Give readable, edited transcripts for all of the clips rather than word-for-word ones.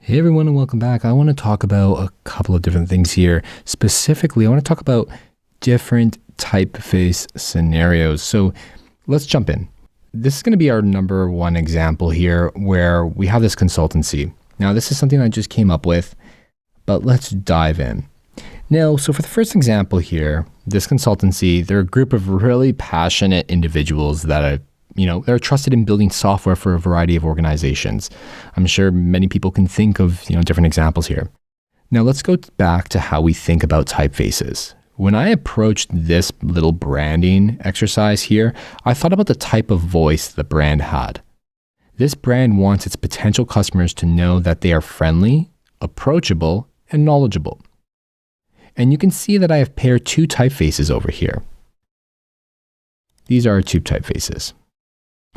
Hey everyone, and welcome back. I want to talk about a couple of different things here. Specifically, I want to talk about different typeface scenarios. So let's jump in. This is going to be our number one example here where we have this consultancy. Now, this is something I just came up with, but let's dive in. Now, so for the first example here, this consultancy, they're a group of really passionate individuals that are they're trusted in building software for a variety of organizations. I'm sure many people can think of, different examples here. Now let's go back to how we think about typefaces. When I approached this little branding exercise here, I thought about the type of voice the brand had. This brand wants its potential customers to know that they are friendly, approachable, and knowledgeable. And you can see that I have paired two typefaces over here. These are our two typefaces.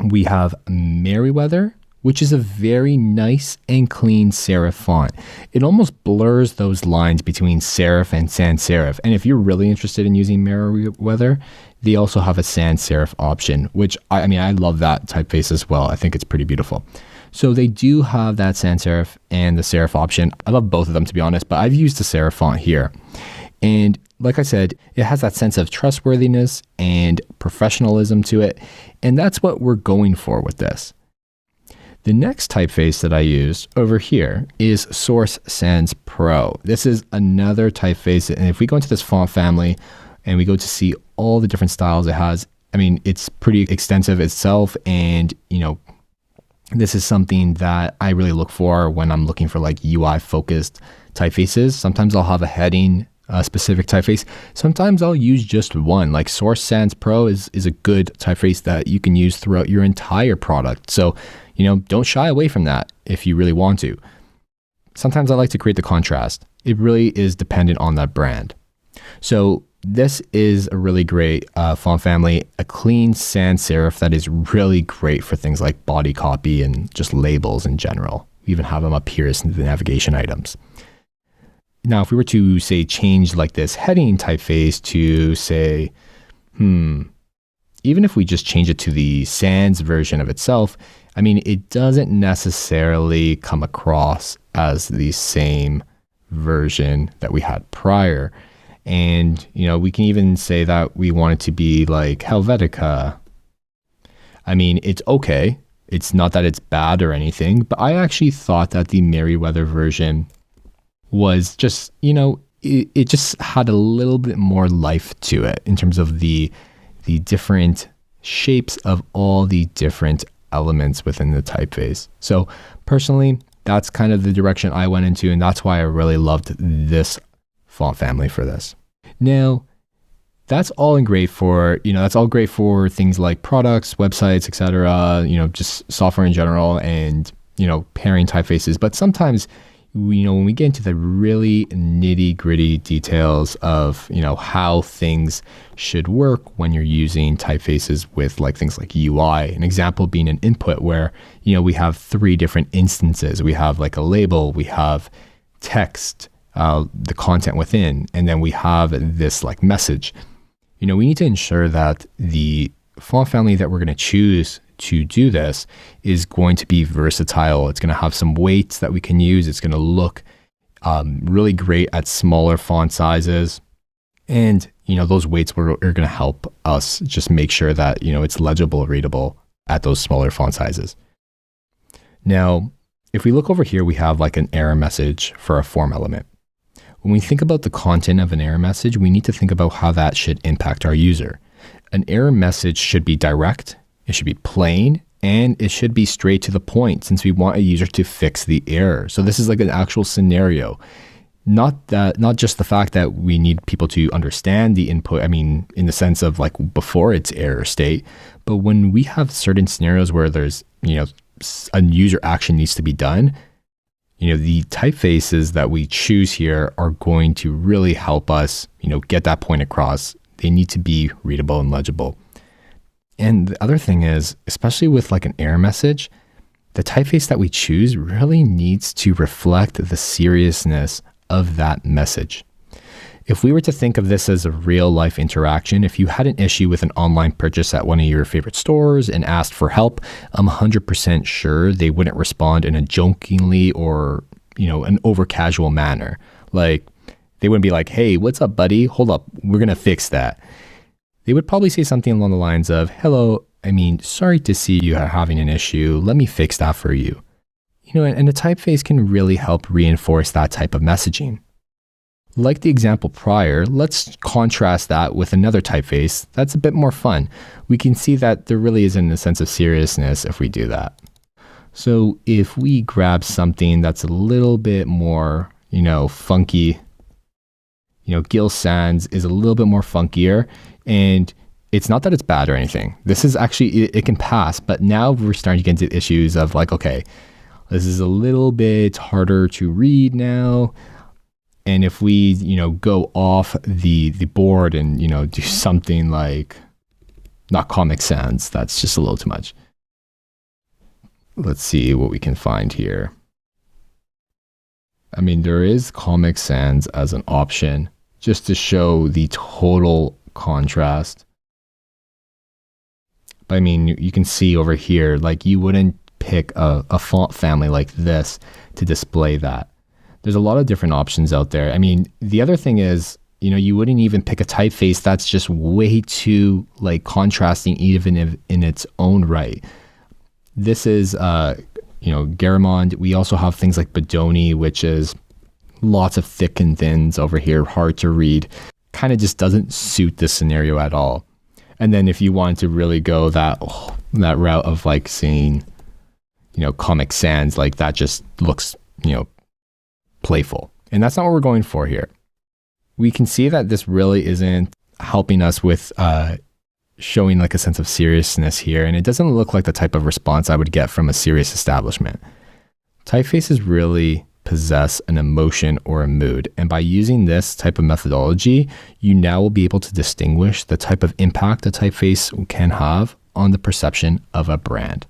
We have Merriweather, which is a very nice and clean serif font. It almost blurs those lines between serif and sans serif. And if you're really interested in using Merriweather, they also have a sans serif option, which I love that typeface as well. I think it's pretty beautiful. So they do have that sans serif and the serif option. I love both of them, to be honest, but I've used the serif font here. And like I said, it has that sense of trustworthiness and professionalism to it. And that's what we're going for with this. The next typeface that I used over here is Source Sans Pro. This is another typeface. And if we go into this font family and we go to see all the different styles it has, it's pretty extensive itself. And, this is something that I really look for when I'm looking for like UI focused typefaces. Sometimes I'll have a heading specific typeface. Sometimes I'll use just one. Like Source Sans Pro is a good typeface that you can use throughout your entire product. So, don't shy away from that if you really want to. Sometimes I like to create the contrast. It really is dependent on that brand. So this is a really great font family, a clean sans serif that is really great for things like body copy and just labels in general. We even have them up here as the navigation items. Now, if we were to say change like this heading typeface to say, even if we just change it to the sans version of itself, it doesn't necessarily come across as the same version that we had prior. And, we can even say that we want it to be like Helvetica. It's okay. It's not that it's bad or anything, but I actually thought that the Merriweather version was just, it just had a little bit more life to it in terms of the different shapes of all the different elements within the typeface. So personally, that's kind of the direction I went into, and that's why I really loved this font family for this. Now, that's all great for, that's all great for things like products, websites, etc., just software in general and, pairing typefaces. But sometimes, when we get into the really nitty gritty details of, how things should work when you're using typefaces with like things like UI, an example being an input where, we have three different instances. We have like a label, we have text, the content within, and then we have this like message. We need to ensure that the font family that we're going to choose to do this is going to be versatile. It's going to have some weights that we can use. It's going to look really great at smaller font sizes. And, those weights are going to help us just make sure that, it's legible, readable at those smaller font sizes. Now, if we look over here, we have like an error message for a form element. When we think about the content of an error message, we need to think about how that should impact our user. An error message should be direct, it should be plain, and it should be straight to the point since we want a user to fix the error. So this is like an actual scenario. Not just the fact that we need people to understand the input, in the sense of like before its error state, but when we have certain scenarios where there's, a user action needs to be done, the typefaces that we choose here are going to really help us, get that point across. They need to be readable and legible. And the other thing is, especially with like an error message, the typeface that we choose really needs to reflect the seriousness of that message. If we were to think of this as a real life interaction, if you had an issue with an online purchase at one of your favorite stores and asked for help, I'm 100% sure they wouldn't respond in a jokingly or an over casual manner. Like they wouldn't be like, hey, what's up, buddy? Hold up, we're going to fix that. They would probably say something along the lines of, hello, sorry to see you are having an issue. Let me fix that for you. And a typeface can really help reinforce that type of messaging. Like the example prior, let's contrast that with another typeface that's a bit more fun. We can see that there really isn't a sense of seriousness if we do that. So if we grab something that's a little bit more, funky, Gill Sans is a little bit more funkier, and it's not that it's bad or anything. This is actually, it can pass, but now we're starting to get into issues of like, okay, this is a little bit harder to read now. And if we, go off the board and, do something like not Comic Sans, that's just a little too much. Let's see what we can find here. There is Comic Sans as an option just to show the total contrast. But you can see over here, like you wouldn't pick a font family like this to display that. There's a lot of different options out there. The other thing is, you wouldn't even pick a typeface that's just way too like contrasting even if in its own right. This is, Garamond. We also have things like Bodoni, which is lots of thick and thins over here, hard to read. Kind of just doesn't suit this scenario at all. And then if you want to really go that route of like seeing, Comic Sans, like that just looks, playful. And that's not what we're going for here. We can see that this really isn't helping us with showing like a sense of seriousness here. And it doesn't look like the type of response I would get from a serious establishment. Typefaces really possess an emotion or a mood. And by using this type of methodology, you now will be able to distinguish the type of impact a typeface can have on the perception of a brand.